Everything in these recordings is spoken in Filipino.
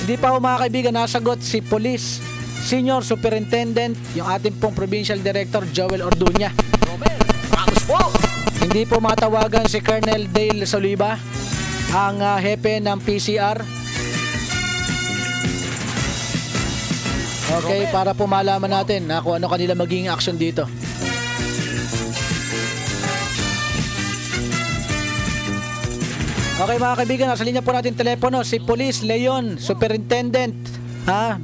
Hindi pa ho mga kaibigan nasagot si Police Senior Superintendent, yung ating pong Provincial Director Joel Orduña. Romel, Ramos po. Hindi po matawagan si Colonel Dale Soliva, ang hepe ng PCR. Okay, para po malaman natin na kung ano kanila magiging action dito. Okay mga kaibigan, nasa linya po natin telepono si Police Leon Superintendent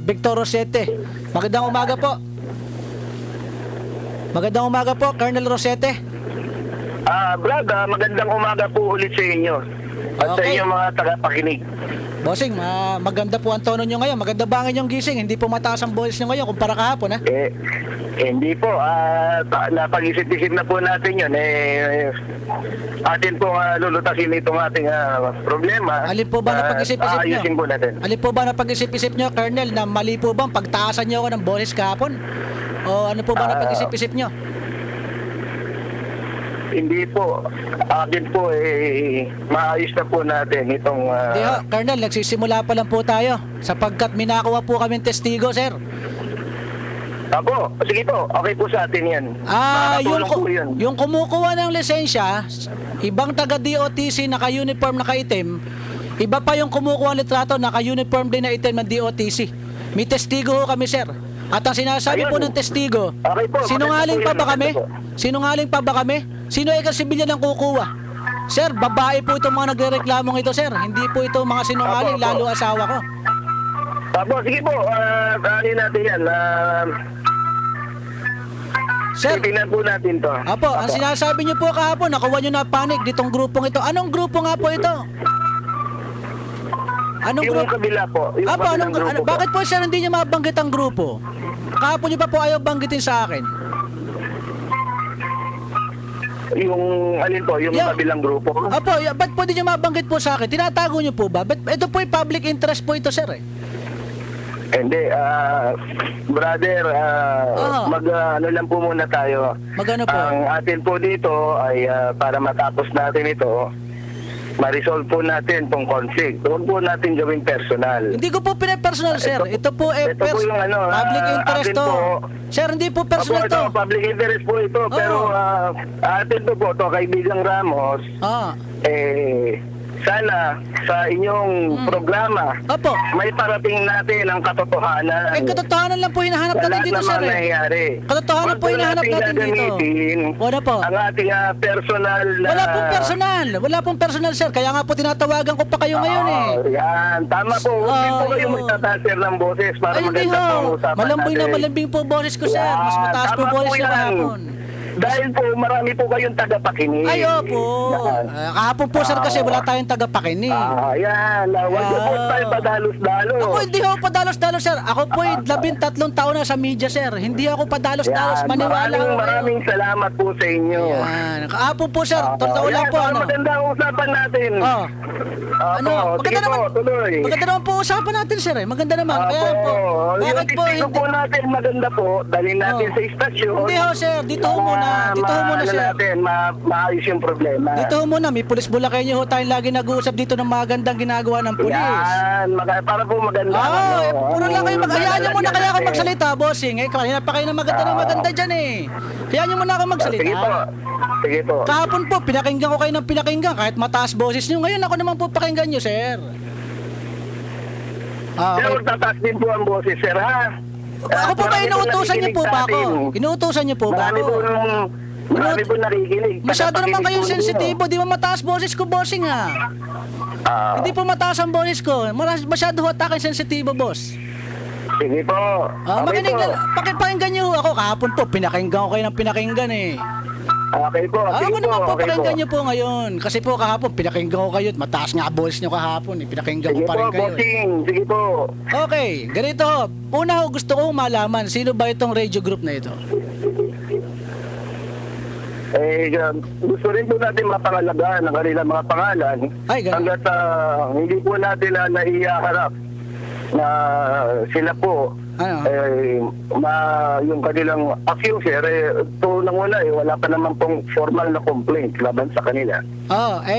Victor Rosete. Magandang umaga po. Magandang umaga po, Colonel Rosete. Brad, magandang umaga po ulit sa inyo at sa inyong mga tagapakinig. Bossing, maganda po ang tono nyo ngayon. Maganda ba ang inyong gising? Hindi po mataas ang boses nyo ngayon kumpara kahapon, ha? Hindi po. Napag-isip-isip na po natin yun. Atin po lulutasin itong ating problema. Alin po ba napag-isip-isip nyo? Ayusin po natin. Alin po ba napag-isip-isip nyo, Colonel, na mali po bang pagtaasan nyo ako ng boses kahapon? O ano po ba napag-isip-isip nyo? Hindi po. Akin po, maayos na po natin itong... Hindi ho, Colonel, nagsisimula pa lang po tayo sapagkat minakuha po kami testigo, sir. Apo, sige po. Okay po sa atin yan. Yung kumukuha ng lisensya, ibang taga-DOTC naka-uniform, naka-itim, iba pa yung kumukuha ng litrato, naka-uniform din na itim ng DOTC. May testigo ho kami, sir. At ang sinasabi po ng testigo, sinungaling pa ba kami? Sinungaling pa ba kami? Sino ay kasibilyan ng kukuha? Sir, babae po itong mga nagre-reklamong ito, sir. Hindi po ito mga sinungaling, lalo asawa ko. Apo, sige po. Ano natin yan? Sir, titignan po natin to. Apo, ang sinasabi niyo po kahapon, nakuha niyo na panic ditong grupong ito. Anong grupo nga po ito? Anong yung grupo? kabila po. Yung Apo, grupo bakit po sir hindi niyo mabanggit ang grupo? Kahapon niyo pa po ayaw banggitin sa akin. Yung alin po, yung kabilang grupo. Apo, ba't po di niyo mabanggit po sa akin? Tinatago niyo po ba? Ito po yung public interest po ito, sir, eh. Hindi, brother, ano lang po muna tayo. Magano po? Ang atin po dito ay para matapos natin ito, ma-resolve po natin itong conflict. Huwag po natin gawing personal. Hindi ko po pinapersonal, sir. Ito po yung public interest to. Sir, hindi po personal to. Public interest po ito. Pero atin po to, kaibigang Ramos, sana sa inyong programa may parating natin ang katotohanan. Katotohanan lang po hinahanap natin dito, sir. Katotohanan po hinahanap natin dito. Wala po. Ang ating personal na... Wala pong personal, sir. Kaya nga po tinatawagan ko pa kayo ngayon, eh. Yan. Tama po. Huwag din po kayo magtataas, sir, ng boses para maganda po usapan natin. Malambing po boses ko, sir. Mas mataas po boses ko kahapon. Dahil po marami po kayong tagapakinig. Ay, opo. Kahapon po, sir, kasi wala tayong tagapakinig. Yan. Huwag na po tayo padalos-dalos. Ako hindi ako padalos-dalos, sir. Ako po 13 taon na sa media, sir. Hindi ako padalos-dalos. Maniwala ko. Maraming salamat po sa inyo. Yan. Kahapon po, sir. Totoo lang po. Maganda ang usapan natin. Maganda naman po usapan natin, sir. Maganda naman. Kaya po. Bakit po hindi? Yung po natin maganda po. Dalhin natin sa istasyon. Hindi ho, sir. Dito ho muna. Dito ho muna, sir. Maayos yung problema. Dito ho muna. May pulis Bulakenyo ho tayong lagi nag-uusap dito ng magandang ginagawa ng pulis. Yan. Para po maganda. Puro lang kayo hayaan nyo muna kaya ako magsalita, bossing. Kanina pa kayo na maganda dyan, eh. Hayaan nyo muna ako magsalita. Sige po. Kahapon po, pinakinggan ko kayo ng pinakinggan kahit mataas boses nyo. Ngayon ako naman po pakinggan nyo, sir. Pero tataas din po ang boses, sir, ha? Ako po ba inuutosan niyo po ba ako? Inuutosan niyo po ba ako? Marami po nakikinig. Masyado naman kayong sensitibo. Di ba mataas boses ko, bossing, ha? Hindi po mataas ang boses ko. Masyado hota kayong sensitibo, boss. Sige po. Pakipakinggan niyo ako. Kahapon po, pinakinggan ko kayo ng pinakinggan, eh. Okay po. Ako naman po, pakinggan niyo po ngayon. Kasi po kahapon, pinakinggan ko kayo. Mataas nga boses niyo kahapon, eh. Pinakinggan ko pa rin kayo. Sige po. Okay, ganito. Una gusto ko malaman, sino ba itong radio group na ito? Gusto rin po natin mapangalagaan ang kanilang mga pangalan. Hanggat hindi po natin na naiharap na sila po Ano? Yung kanilang accuser, ito nang wala wala pa naman pong formal na complaint laban sa kanila.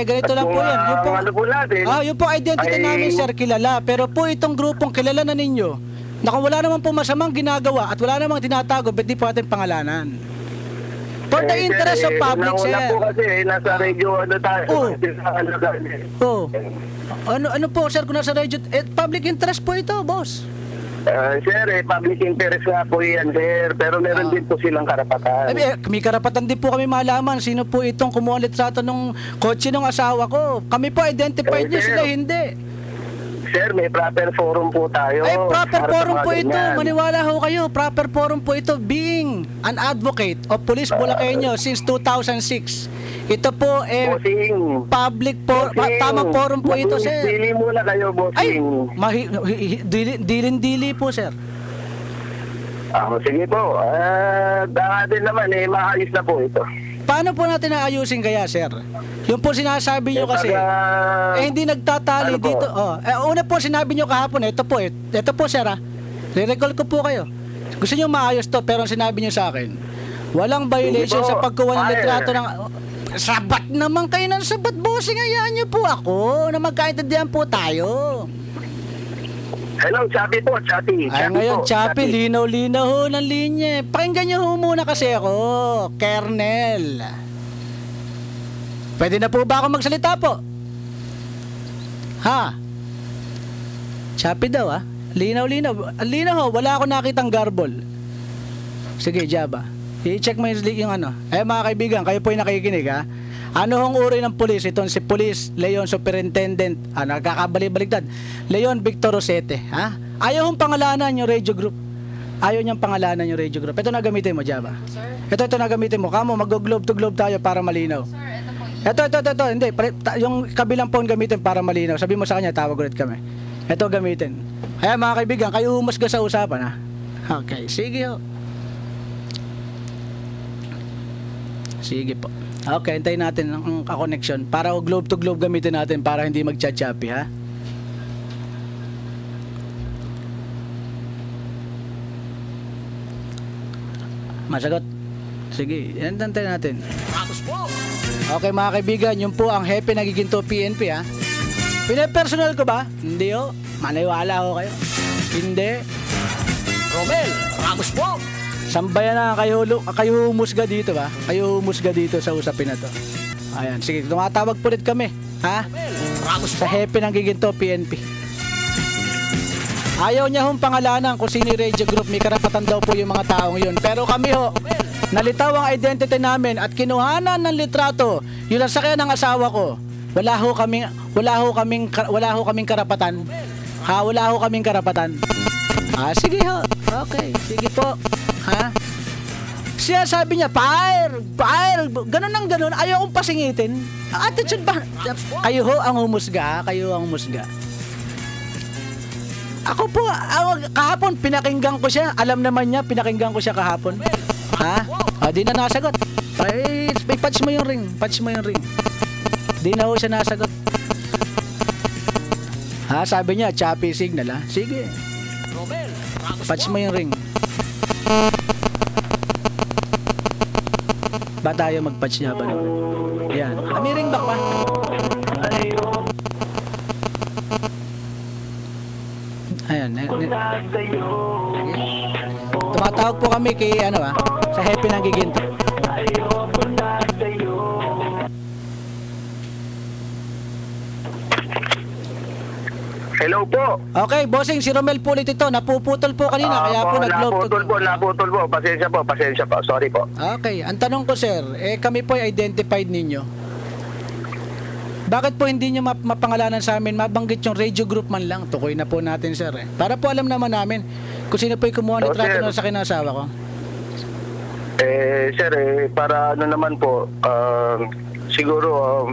Ganito At lang po kung, yan. Yung po, ano po natin, yung po identity namin, sir, kilala. Pero po itong grupong kilala na ninyo, na kung wala naman po masamang ginagawa at wala namang tinatago, ba't di po natin pangalanan? For the interest of public, sir. Una po kasi, nasa radio, tayo. Ano po, sir, kung nasa radio, public interest po ito, boss. Sir, public interest nga po yan, sir. Pero meron din po silang karapatan. May karapatan din po kami malaman sino po itong kumuha ng litrato ng kotse ng asawa ko. Kami po identified niyo, sila hindi. Sir, may proper forum po tayo. Proper para forum sa mga po ito. ganyan. Maniwala ho kayo. Proper forum po ito. Being an advocate of Police Bulakenyo since 2006. Ito po Bossing. public tamang forum po ito, sir. Dili muna kayo, bossing. Dilin-dili po, sir. Sige po. Dahil naman, maayos na po ito. Paano po natin naayusin kaya, sir? Yung po sinasabi nyo kasi, hindi nagtatali ano po? dito. Una po sinabi nyo kahapon, ito po, sir, re-recall ko po kayo. Gusto nyo maayos to, pero ang sinabi nyo sa akin, walang violation Hindi po. sa pagkuha ng litrato Fire. ng... Sabat naman kayo ng sabat, bossing. Hayaan nyo po ako na magkaintindihan po tayo. Hello, Chappy po, Chappy. Ngayon, Chappy, linaw-linaw ho ng linya. Pakinggan nyo ho muna kasi ako, Kernel. Pwede na po ba ako magsalita po? Ha? Chappy daw, linaw-linaw. Linaw ho, wala ako nakitang garbol. Sige, Jaba. I-check mo yung ano. Mga kaibigan, kayo po yung nakikinig, ha? Ano hong uri ng pulis? Itong si Police Leon Superintendent, nakakabalik-baliktad, Leon Victor Rosete, ha? Ayaw hong pangalanan yung radio group. Ayaw niyang pangalanan yung radio group. Ito na gamitin mo, Java. Ito na gamitin mo. Kamo, mag-globe to globe tayo para malinaw. Ito. Hindi, yung kabilang phone gamitin para malinaw. Sabi mo sa kanya, tawag ulit kami. Ito gamitin. Kaya mga kaibigan, kayo humusga sa usapan, ha? Okay, sige ho. Sige po. Okay, hintayin natin ang connection para globe to globe gamitin natin para hindi mag-chat-chappy, ha? Masagot? Sige, hintayin natin. Okay mga kaibigan, yun po ang hepe ng Giginto PNP, ha? Pinapersonal ko ba? Hindi ho. Maniwala ho kayo. Hindi. Romel Ramos po. Sambayan na kayo humusga dito, ba? Kayo humusga dito sa usapin na to. Ayan, sige, tumatawag po ulit kami, ha? Ramos Sa po. hepe ng Giginto PNP. Ayaw niya hong pangalanan kung sino yung radio group, may karapatan daw po yung mga taong yun. Pero kami ho, nalitaw ang identity namin at kinuhanan ng litrato, yung nasakyan ng asawa ko. Wala ho kaming karapatan. Ha, wala ho kaming karapatan. Sige ho. Okay, sige po. Ha? Siya sabi niya, fire, ganun ang ganun, ayaw kong pasingitin. Attitude ba? Kayo ho ang humusga, Ako po, kahapon pinakinggan ko siya, alam naman niya, pinakinggan ko siya kahapon. Ha? Di na nasagot. Patch mo yung ring, Di na ho siya nasagot. Ha, sabi niya, choppy signal, ha? Sige. Romel Ramos Patch po. mo yung ring. Ba tayo mag-patch niya ba naman? Yan. May ring back pa. Ayan. Tumatawag po kami kay sa Happy ng Giginto. Hello po. Okay, bossing, si Romel po ulit ito. Napuputol po kanina, kaya po nag-globe to naputol po. Pasensya po. Sorry po. Okay, ang tanong ko sir, kami po ay identified ninyo. Bakit po hindi nyo mapangalanan sa amin, mabanggit yung radio group man lang? Tukoy na po natin sir. Para po alam naman namin kung sino po yung kumuha ng litrato sir. na sa kinasawa ko. Sir, para naman po, siguro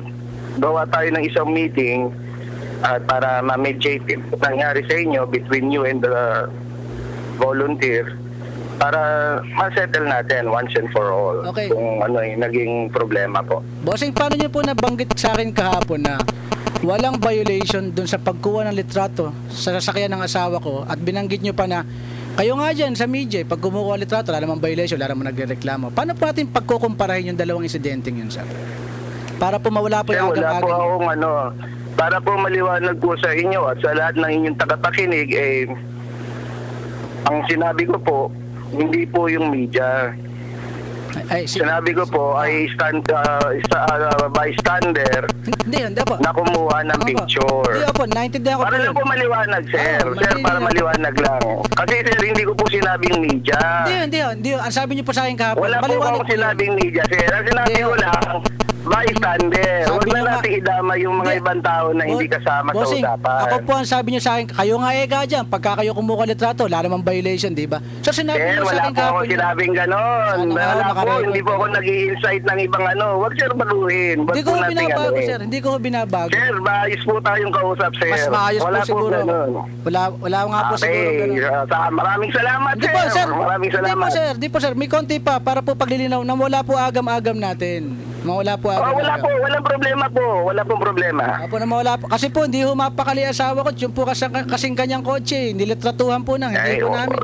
gawa tayo ng isang meeting at para ma-mediate nangyari sa inyo between you and the volunteer para ma-settle natin once and for all Okay. kung ano yung naging problema po. Bossing, paano nyo po nabanggit sa akin kahapon na walang violation dun sa pagkuha ng litrato sa sasakyan ng asawa ko at binanggit nyo pa na Kayo nga dyan sa media, pag kumukuha ng litrato, wala namang violation, wala namang nagreklamo. Paano po natin pagkukumparahin yung dalawang insidente yun, sir? Para po mawala po Sir, yung wala po agam-agam. akong para po maliwanag po sa inyo at sa lahat ng inyong tagapakinig, ang sinabi ko po, hindi po yung media. Sinabi ko po ay bystander Hindi po. na kumuha ng Opo. picture. Hindi po, naintindihan ko po Para yun. lang po maliwanag, sir. Oo, Sir, para maliwanag lang. Kasi sir, hindi ko po sinabing media. Hindi. Ang sabi niyo po sa akin kahapon, Wala po maliwanag akong sinabing media, sir. Ang sinabi Hindi. ko lang, bystander. Sabi Huwag niyo na nga- natin idama yung mga Hindi. ibang tao na hindi kasama sa Bossing, usapan. ako po ang sabi niyo sa akin, kayo nga ega dyan, pagka kayo kumuha ng litrato, wala namang violation, di ba? So sinabi Sir, niyo sa wala akin po kahapon ako yun. sinabing ganon. Sana nga, Wala po, nakarecord hindi po ako nag-i-incite ng ibang Huwag sir, baguhin. Huwag Hindi ko po ho natin binabago, anuhin. sir. Hindi ko ho binabago. Sir, maayos po tayong kausap, sir. Mas maayos Wala po siguro. ganon. Wala nga po siguro ganun. Maraming salamat, Hindi po, sir. Maraming Hindi po, salamat. sir. Hindi po, sir. May konti pa para po paglilinaw na wala po agam-agam natin. Mawala po agam-agam. Wala po, walang problema po. Wala pong problema. Apo na mawala po. Kasi po, hindi ho mapakali asawa ko. Yung po kasing kanyang kotse. Nilitratuhan po nang. Hindi Ay, po oo. namin.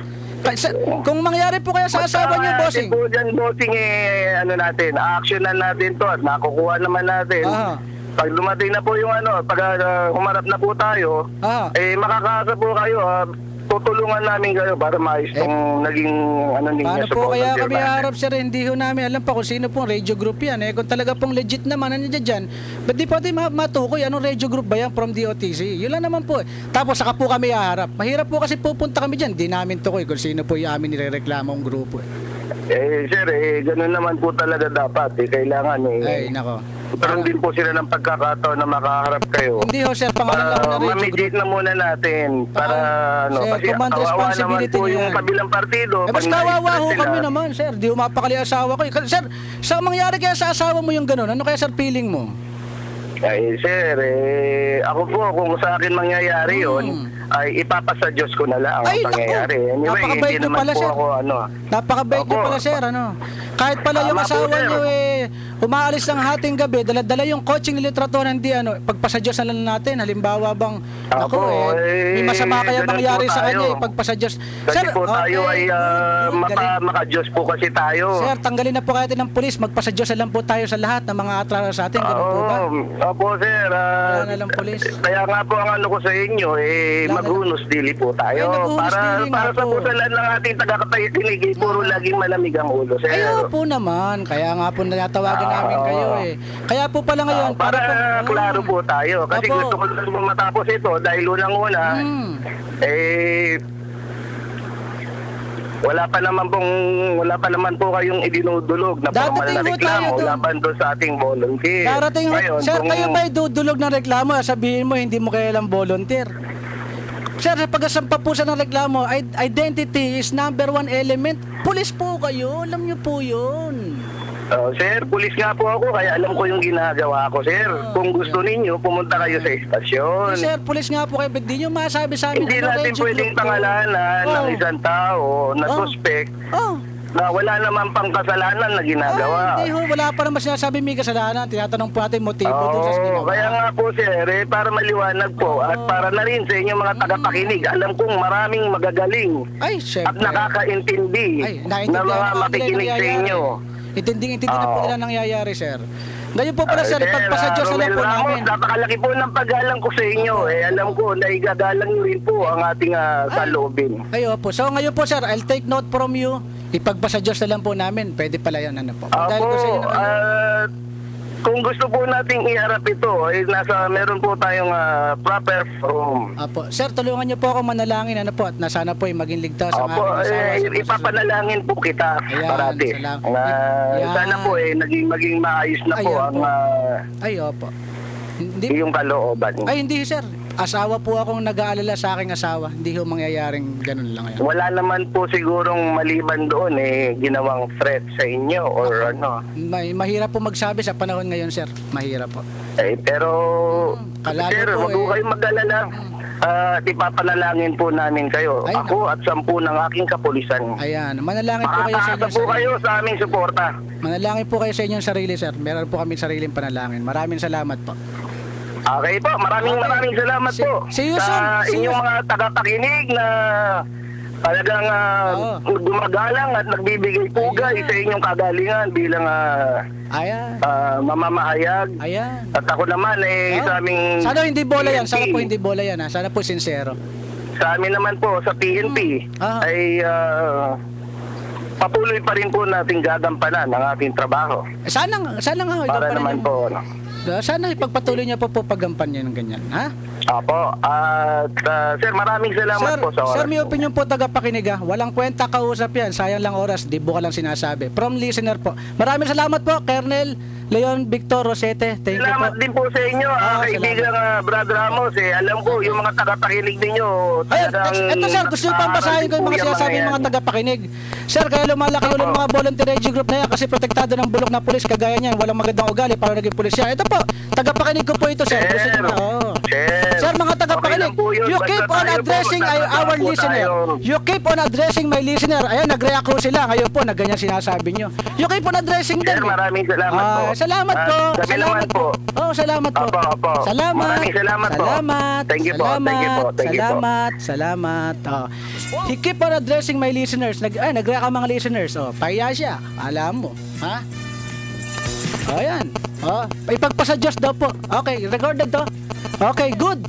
Kung mangyari po kaya sa asawa niyo, bossing. Po dyan, bossing, natin, actionan natin to at nakukuha naman natin. Aha. Pag dumating na po yung pag humarap na po tayo, Aha. makakaasa po kayo, tutulungan namin kayo para maayos tong naging ninyo Paano sa po kaya volunteer kami natin. harap, sir? Hindi ho namin alam pa kung sino pong radio group yan. Kung talaga pong legit naman, ano dyan? Ba't di pwede matukoy? Anong radio group ba yan from DOTC? Yun lang naman po. Tapos saka po kami haharap. Mahirap po kasi pupunta kami dyan. Di namin tukoy kung sino po yung amin nirereklamong grupo. Sir, ganun naman po talaga dapat. Kailangan Ay, nako. Karoon din po sila ng pagkakataon na makaharap kayo. Hindi ho, sir. Pangalan lang ho na radio group. Ma-mediate na muna natin para Sir, kasi command kawawa naman responsibility po niyo yung yan. kabilang partido. Mas Pag kawawa na-stress ho sila, kami naman, sir. Di ho mapakali asawa ko. Sir, sa mangyari kaya sa asawa mo yung ganun, ano kaya, sir, feeling mo? Ay, sir, ako po, kung sa akin mangyayari yun, ay ipapasa Diyos ko na lang ang Ay, naku. pangyayari. Anyway, Napakabait hindi niyo naman pala, po sir. ako, Napakabait niyo Opo. pala, sir, ano? Kahit pala yung Tama po, asawa sir. niyo umaalis ng hating gabi, dala-dala yung coaching nilitratuhan, hindi pagpasa Diyos na lang natin. Halimbawa bang, Opo, may masama kaya ganun mangyari po sa kanya, tayo. pagpasa Diyos. Kasi po tayo ay galing. maka-Diyos po kasi tayo. Sir, tanggalin na po kayo ng pulis, magpasa Diyos na lang po tayo sa lahat ng mga atraso sa atin, ganun po ba? Opo, sir. Wala na lang pulis. Kaya nga po ang ko sa inyo, Wala na maghunos dili po tayo. Ay, maghunos dili nga Para sa po. po sa lahat ng ating tagakatayinig, puro laging malamig ang ulo, sir. Ayaw po naman, kaya nga po natawagan namin kayo Kaya po pala ngayon, Para klaro po tayo. Kasi Opo. gusto ko lang matapos ito dahil unang-una, wala pa naman po kayong idinudulog na formal Dadating na ho tayo reklamo doon. laban doon sa ating volunteer. Darating, Ngayon, sir, kung- kayo ba'y dudulog ng reklamo? Sabihin mo, hindi mo kailang volunteer. Sir, sa pagkasampa po sa ng reklamo, identity is number one element. Pulis po kayo, alam niyo po yun. Sir, pulis nga po ako kaya alam ko yung ginagawa ko, sir. Kung gusto ninyo, pumunta kayo sa estasyon. Sir, pulis nga po kayo, ba't di nyo masabi sa amin? Hindi ano, natin radio pwedeng group po? pangalanan ng Oh. isang tao na Oh. suspect Oh. na wala naman pang kasalanan na ginagawa. Hindi ho, wala pa naman sinasabi may kasalanan. Tinatanong po natin motibo doon sa ginawa. Kaya nga po sir, para maliwanag po at para na rin sa inyong mga tagapakinig, alam kong maraming magagaling Ay, at syempre. nakakaintindi Ay, na mga po nila makikinig sa nangyayari. inyo. Intindi na po Oo. nila nangyayari, sir. Ngayon po pala, sir, ipagpasa Diyos na lang Romel po Ramos, namin. napakalaki po ng paggalang ko sa inyo. Alam ko na igagalang nyo rin po ang ating saloobin. Ayo po. So ngayon po, sir, I'll take note from you. Ipagpasa Diyos na lang po namin. Pwede pala yan, ano po. Dahil Ako, ko sa inyo, kung gusto po nating iharap ito, meron po tayong proper forum. Apo. Sir, tulungan niyo po ako manalangin, ano po, at na sana po ay maging ligtas ang Opo, aking asawa. ipapanalangin po kita Ayan, parati. salamat. Na Ayan. sana po maging maayos na po Ayan ang po. Ay, opo. Hindi, iyong kalooban. ay, hindi, sir. Asawa po akong nag-aalala sa aking asawa. Hindi ho mangyayaring ganun lang ngayon. Wala naman po sigurong maliban doon ginawang threat sa inyo or ano. Mahirap po magsabi sa panahon ngayon, sir. Mahirap po. Pero Kalalo sir, po, huwag po kayong mag-alala. Ipapanalangin po namin kayo. Ay, Ako at 10 ng aking kapulisan. Ayan, manalangin po kayo sa Makakaasa inyong po sarili. kayo sa aming suporta. Manalangin po kayo sa inyong sarili, sir. Meron po kami sariling panalangin. Maraming salamat po. Okay po, maraming salamat See- po see you soon. sa See you inyong soon. mga tagapakinig na talagang gumagalang at nagbibigay pugay sa inyong kagalingan bilang Ayan. mamamahayag. Ayan. At ako naman sa aming Sana hindi bola yan. Sana PNP, po hindi bola yan. Ha? Sana po sincero. sa amin naman po sa PNP ay patuloy pa rin po nating gagampanan ang ating trabaho. Sana nga. Para naman po Sana ipagpatuloy niya po paggampan niya ng ganyan. Ha? Apo, at sir, maraming salamat po sa oras. Sir, may opinion po tagapakinig ha. Walang kwenta kausap yan. Sayang lang oras. Di buka lang sinasabi. From listener po. Maraming salamat po, Colonel Leon Victor Rosete. Thank you Salamat po. din po sa inyo, kaibigang Brother Ramos. Alam ko, yung mga tagapakinig ninyo, Ito sir, gusto nyo pang basahin ko yung mga sinasabi ng mga tagapakinig. Sir, kaya lumalaki ulit mga volunteer NGO group na yan kasi protektado ng bulok na pulis. Kagaya niyan, walang magandang ugali para naging pulis siya. Ito po, tagapakinig ko po ito sir. Gusto nyo na, Sir, mga tagapakinig, you keep on addressing our listener. You keep on addressing my listener. Ayan, nag-react ko sila. Ngayon po, ganyan sinasabi nyo. You keep on addressing them. Sir, maraming salamat po. Salamat po. Gabi naman po. Salamat po. Opo. Salamat. Maraming salamat po. Thank you po. Thank you po. Thank you po. Salamat. He keep on addressing my listeners. Nag-react ang mga listeners. Pahiya siya. Alam mo. Ha? Ayan. Ipagpasa Diyos daw po. Okay, recorded to. Okay, good.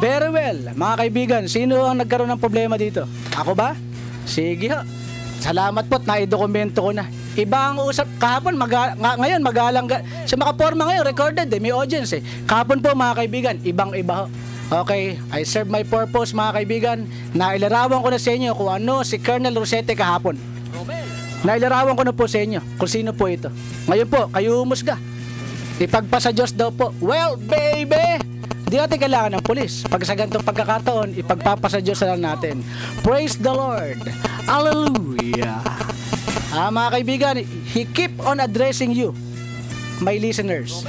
Very well. Mga kaibigan, sino ang nagkaroon ng problema dito? Ako ba? Sige ho. Salamat po at naidokumento ko na. Iba ang usap. Kahapon, ngayon, magalang. Sa makaporma ngayon, recorded may audience Kahapon po, mga kaibigan, ibang-iba ho. Okay, I serve my purpose, mga kaibigan. Nailarawan ko na sa inyo kung ano si Colonel Rosete kahapon. Nailarawan ko na po sa inyo kung sino po ito. Ngayon po, kayo humusga. Ipagpasa Diyos daw po. Well, baby! Di natin kailangan ng pulis. Pag sa ganitong pagkakataon, ipagpapasa Diyos na lang natin. Praise the Lord. Hallelujah. Mga kaibigan, he keep on addressing you, my listeners.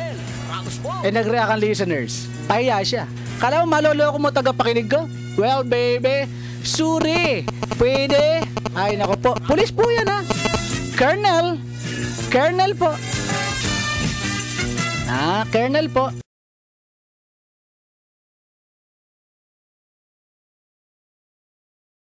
Nag-react ang listeners. Pahiya siya. Kala mo maloloko mo tagapakinig ko? Well, baby, suri. Pwede. Ay, nako po. Pulis po yan ha. Colonel po. Colonel po.